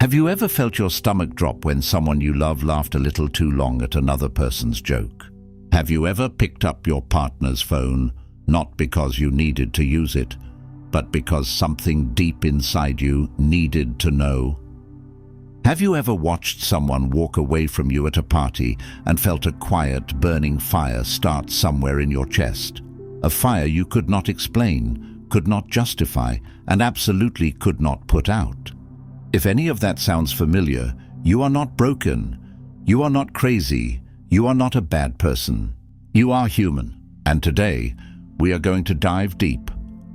Have you ever felt your stomach drop when someone you love laughed a little too long at another person's joke? Have you ever picked up your partner's phone, not because you needed to use it, but because something deep inside you needed to know? Have you ever watched someone walk away from you at a party and felt a quiet, burning fire start somewhere in your chest? A fire you could not explain, could not justify, and absolutely could not put out. If any of that sounds familiar, you are not broken. You are not crazy. You are not a bad person. You are human. And today, we are going to dive deep,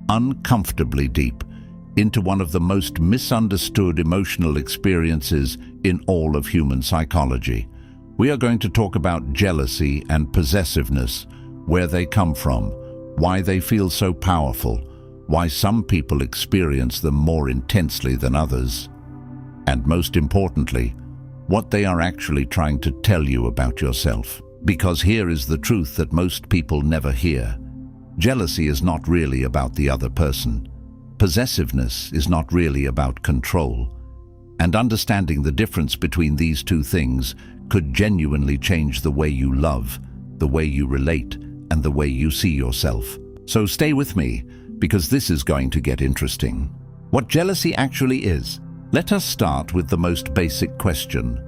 uncomfortably deep, into one of the most misunderstood emotional experiences in all of human psychology. We are going to talk about jealousy and possessiveness, where they come from, why they feel so powerful, why some people experience them more intensely than others, and most importantly, what they are actually trying to tell you about yourself. Because here is the truth that most people never hear. Jealousy is not really about the other person. Possessiveness is not really about control. And understanding the difference between these two things could genuinely change the way you love, the way you relate, and the way you see yourself. So stay with me, because this is going to get interesting. What jealousy actually is. Let us start with the most basic question.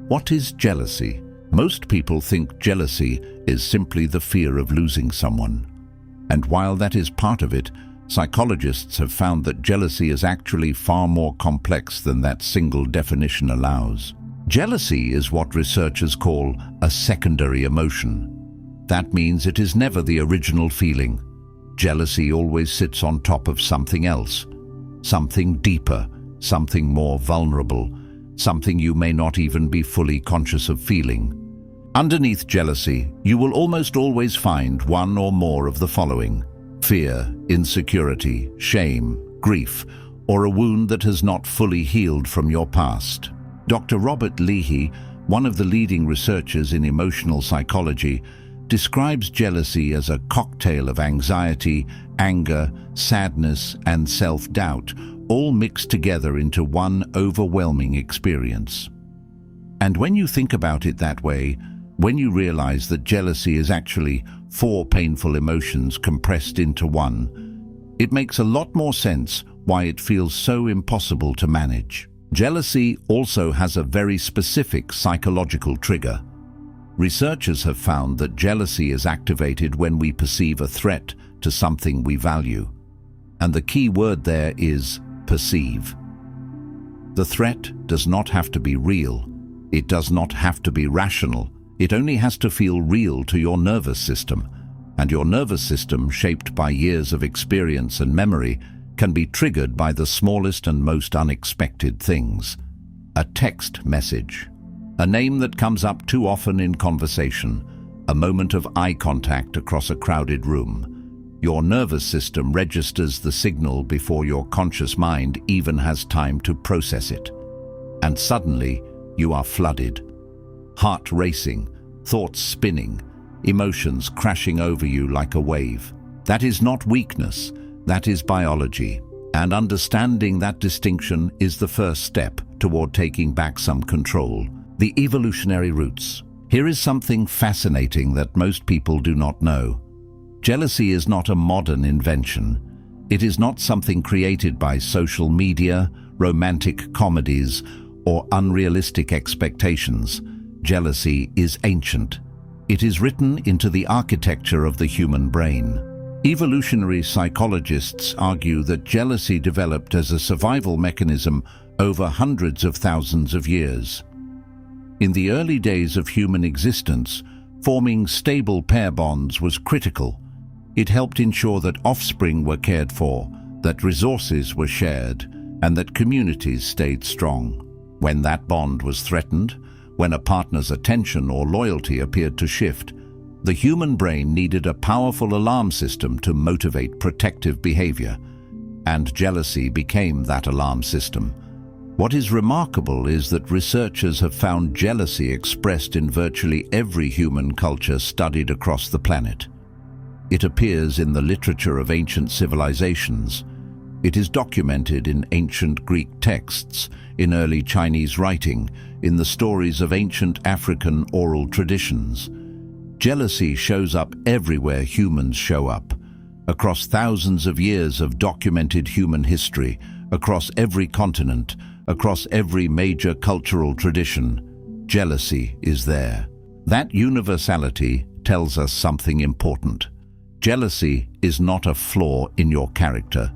What is jealousy? Most people think jealousy is simply the fear of losing someone. And while that is part of it, psychologists have found that jealousy is actually far more complex than that single definition allows. Jealousy is what researchers call a secondary emotion. That means it is never the original feeling. Jealousy always sits on top of something else, something deeper, something more vulnerable, something you may not even be fully conscious of feeling. Underneath jealousy, you will almost always find one or more of the following: fear, insecurity, shame, grief, or a wound that has not fully healed from your past. Dr. Robert Leahy, one of the leading researchers in emotional psychology, describes jealousy as a cocktail of anxiety, anger, sadness, and self-doubt, all mixed together into one overwhelming experience. And when you think about it that way, when you realize that jealousy is actually 4 painful emotions compressed into one, it makes a lot more sense why it feels so impossible to manage. Jealousy also has a very specific psychological trigger. Researchers have found that jealousy is activated when we perceive a threat to something we value. And the key word there is perceive. The threat does not have to be real. It does not have to be rational. It only has to feel real to your nervous system. And your nervous system, shaped by years of experience and memory, can be triggered by the smallest and most unexpected things. A text message, a name that comes up too often in conversation, a moment of eye contact across a crowded room. Your nervous system registers the signal before your conscious mind even has time to process it. And suddenly, you are flooded. Heart racing, thoughts spinning, emotions crashing over you like a wave. That is not weakness, that is biology. And understanding that distinction is the first step toward taking back some control. The evolutionary roots. Here is something fascinating that most people do not know. Jealousy is not a modern invention. It is not something created by social media, romantic comedies, or unrealistic expectations. Jealousy is ancient. It is written into the architecture of the human brain. Evolutionary psychologists argue that jealousy developed as a survival mechanism over hundreds of thousands of years. In the early days of human existence, forming stable pair bonds was critical. It helped ensure that offspring were cared for, that resources were shared, and that communities stayed strong. When that bond was threatened, when a partner's attention or loyalty appeared to shift, the human brain needed a powerful alarm system to motivate protective behavior, and jealousy became that alarm system. What is remarkable is that researchers have found jealousy expressed in virtually every human culture studied across the planet. It appears in the literature of ancient civilizations, It is documented in ancient Greek texts, in early Chinese writing, in the stories of ancient African oral traditions. Jealousy shows up everywhere humans show up, across thousands of years of documented human history, across every continent, across every major cultural tradition. Jealousy is there. That universality tells us something important. Jealousy is not a flaw in your character.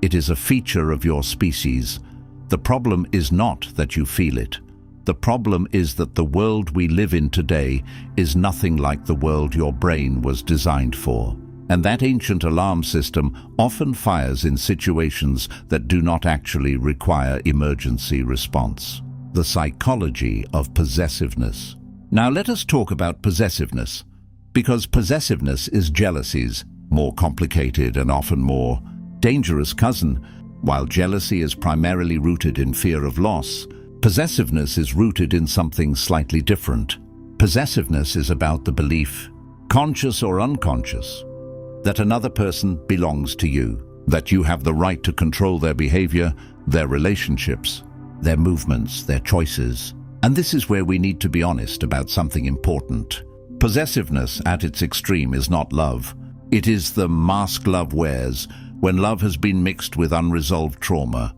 It is a feature of your species. The problem is not that you feel it. The problem is that the world we live in today is nothing like the world your brain was designed for. And that ancient alarm system often fires in situations that do not actually require emergency response. The psychology of possessiveness. Now let us talk about possessiveness, because possessiveness is jealousy's more complicated and often more dangerous cousin. While jealousy is primarily rooted in fear of loss, possessiveness is rooted in something slightly different. Possessiveness is about the belief, conscious or unconscious, that another person belongs to you, that you have the right to control their behavior, their relationships, their movements, their choices. And this is where we need to be honest about something important. Possessiveness at its extreme is not love. It is the mask love wears when love has been mixed with unresolved trauma,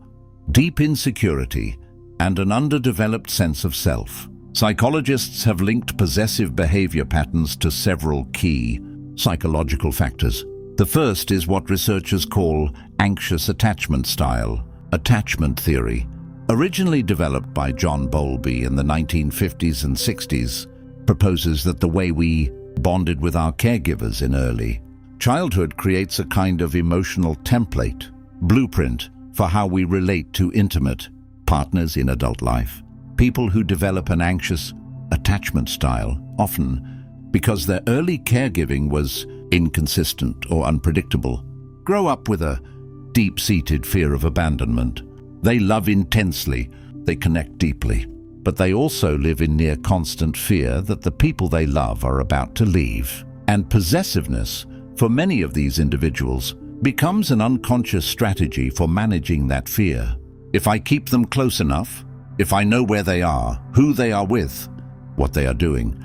deep insecurity, and an underdeveloped sense of self. Psychologists have linked possessive behavior patterns to several key psychological factors. The first is what researchers call anxious attachment style, attachment theory. Originally developed by John Bowlby in the 1950s and 60s, proposes that the way we bonded with our caregivers in early childhood creates a kind of emotional template, blueprint for how we relate to intimate partners in adult life. People who develop an anxious attachment style, often because their early caregiving was inconsistent or unpredictable, grow up with a deep-seated fear of abandonment. They love intensely, they connect deeply, but they also live in near constant fear that the people they love are about to leave. And possessiveness, for many of these individuals, becomes an unconscious strategy for managing that fear. If I keep them close enough, if I know where they are, who they are with, what they are doing,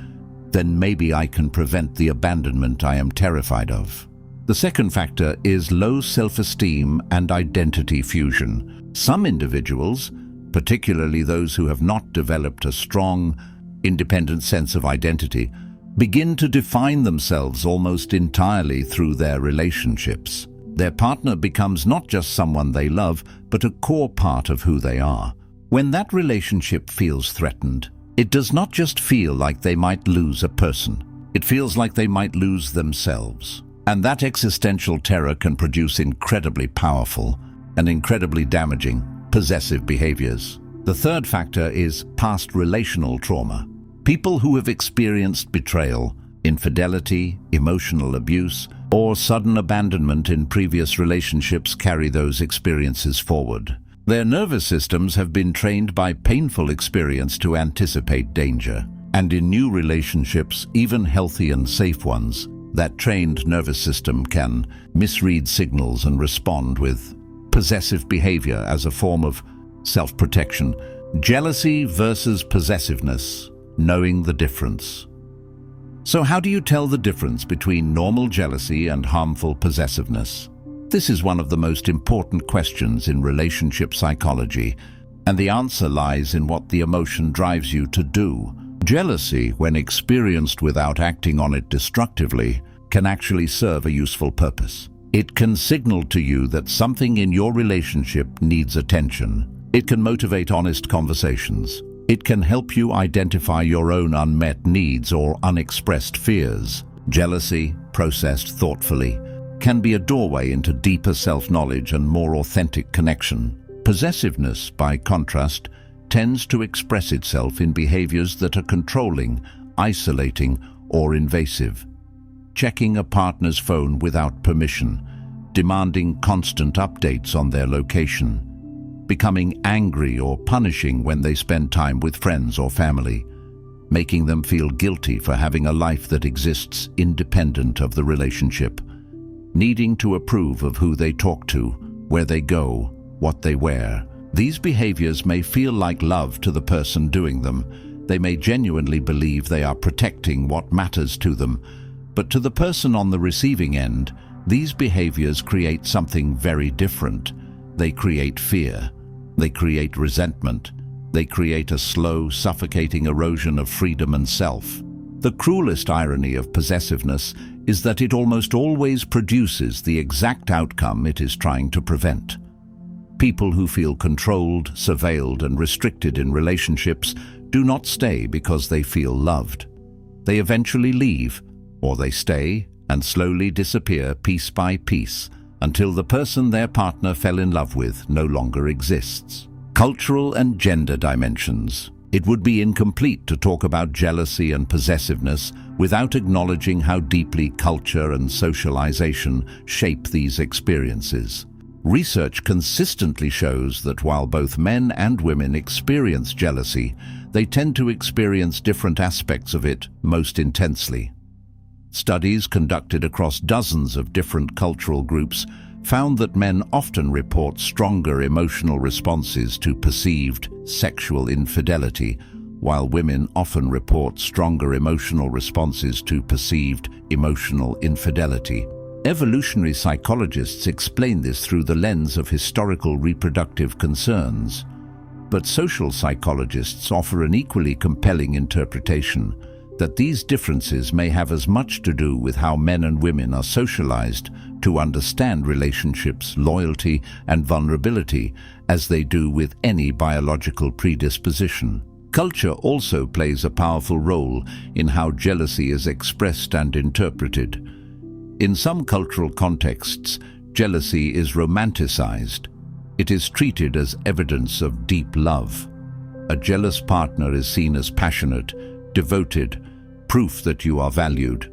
then maybe I can prevent the abandonment I am terrified of. The second factor is low self-esteem and identity fusion. Some individuals, particularly those who have not developed a strong, independent sense of identity, begin to define themselves almost entirely through their relationships. Their partner becomes not just someone they love, but a core part of who they are. When that relationship feels threatened, it does not just feel like they might lose a person. It feels like they might lose themselves. And that existential terror can produce incredibly powerful and incredibly damaging possessive behaviors. The third factor is past relational trauma. People who have experienced betrayal, infidelity, emotional abuse, or sudden abandonment in previous relationships carry those experiences forward. Their nervous systems have been trained by painful experience to anticipate danger. And in new relationships, even healthy and safe ones, that trained nervous system can misread signals and respond with possessive behavior as a form of self-protection. Jealousy versus possessiveness, knowing the difference. So how do you tell the difference between normal jealousy and harmful possessiveness? This is one of the most important questions in relationship psychology, and the answer lies in what the emotion drives you to do. Jealousy, when experienced without acting on it destructively, can actually serve a useful purpose. It can signal to you that something in your relationship needs attention. It can motivate honest conversations. It can help you identify your own unmet needs or unexpressed fears. Jealousy, processed thoughtfully, can be a doorway into deeper self-knowledge and more authentic connection. Possessiveness, by contrast, tends to express itself in behaviors that are controlling, isolating, or invasive. Checking a partner's phone without permission, demanding constant updates on their location, becoming angry or punishing when they spend time with friends or family, making them feel guilty for having a life that exists independent of the relationship, needing to approve of who they talk to, where they go, what they wear. These behaviors may feel like love to the person doing them. They may genuinely believe they are protecting what matters to them. But to the person on the receiving end, these behaviors create something very different. They create fear. They create resentment. They create a slow, suffocating erosion of freedom and self. The cruelest irony of possessiveness is that it almost always produces the exact outcome it is trying to prevent. People who feel controlled, surveilled, and restricted in relationships do not stay because they feel loved. They eventually leave, or they stay and slowly disappear piece by piece until the person their partner fell in love with no longer exists. Cultural and gender dimensions. It would be incomplete to talk about jealousy and possessiveness without acknowledging how deeply culture and socialization shape these experiences. Research consistently shows that while both men and women experience jealousy, they tend to experience different aspects of it most intensely. Studies conducted across dozens of different cultural groups found that men often report stronger emotional responses to perceived sexual infidelity, while women often report stronger emotional responses to perceived emotional infidelity. Evolutionary psychologists explain this through the lens of historical reproductive concerns, but social psychologists offer an equally compelling interpretation that these differences may have as much to do with how men and women are socialized to understand relationships, loyalty, and vulnerability as they do with any biological predisposition. Culture also plays a powerful role in how jealousy is expressed and interpreted. In some cultural contexts, jealousy is romanticized. It is treated as evidence of deep love. A jealous partner is seen as passionate, devoted, proof that you are valued.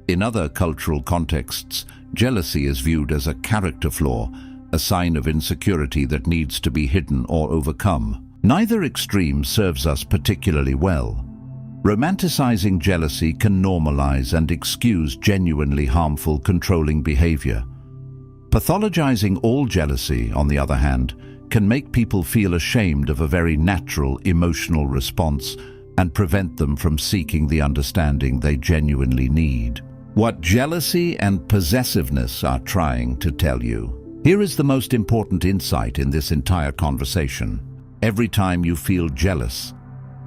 In other cultural contexts, jealousy is viewed as a character flaw, a sign of insecurity that needs to be hidden or overcome. Neither extreme serves us particularly well. Romanticizing jealousy can normalize and excuse genuinely harmful, controlling behavior. Pathologizing all jealousy, on the other hand, can make people feel ashamed of a very natural emotional response and prevent them from seeking the understanding they genuinely need. What jealousy and possessiveness are trying to tell you. Here is the most important insight in this entire conversation. Every time you feel jealous,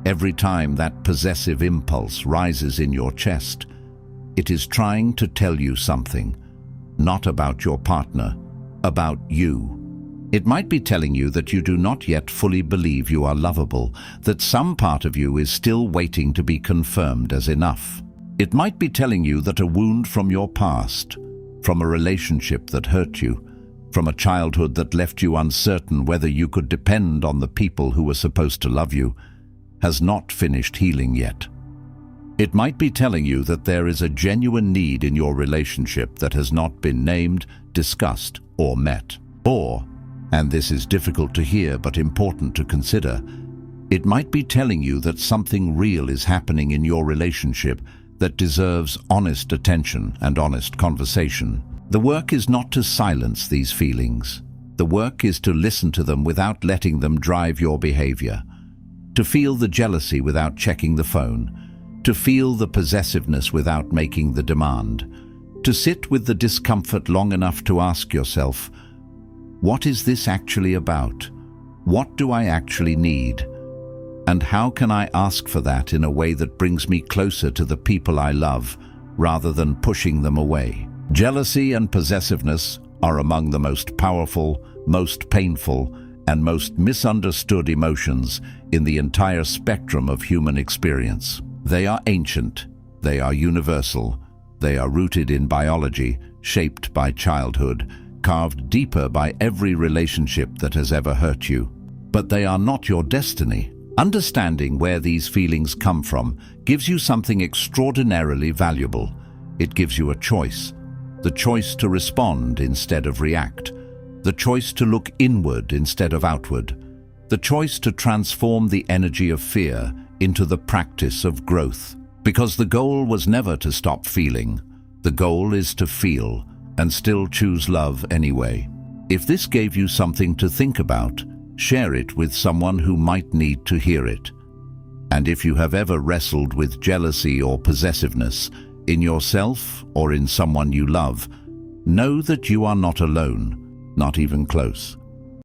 every time that possessive impulse rises in your chest, it is trying to tell you something, not about your partner, about you. It might be telling you that you do not yet fully believe you are lovable, that some part of you is still waiting to be confirmed as enough. It might be telling you that a wound from your past, from a relationship that hurt you, from a childhood that left you uncertain whether you could depend on the people who were supposed to love you, has not finished healing yet. It might be telling you that there is a genuine need in your relationship that has not been named, discussed, or met. Or, and this is difficult to hear but important to consider, it might be telling you that something real is happening in your relationship that deserves honest attention and honest conversation. The work is not to silence these feelings. The work is to listen to them without letting them drive your behavior. To feel the jealousy without checking the phone. To feel the possessiveness without making the demand. To sit with the discomfort long enough to ask yourself, what is this actually about? What do I actually need? And how can I ask for that in a way that brings me closer to the people I love, rather than pushing them away? Jealousy and possessiveness are among the most powerful, most painful, and most misunderstood emotions in the entire spectrum of human experience. They are ancient, they are universal, they are rooted in biology, shaped by childhood, carved deeper by every relationship that has ever hurt you. But they are not your destiny. Understanding where these feelings come from gives you something extraordinarily valuable. It gives you a choice. The choice to respond instead of react. The choice to look inward instead of outward. The choice to transform the energy of fear into the practice of growth. Because the goal was never to stop feeling. The goal is to feel and still choose love anyway. If this gave you something to think about, share it with someone who might need to hear it. And if you have ever wrestled with jealousy or possessiveness, in yourself or in someone you love, know that you are not alone, not even close.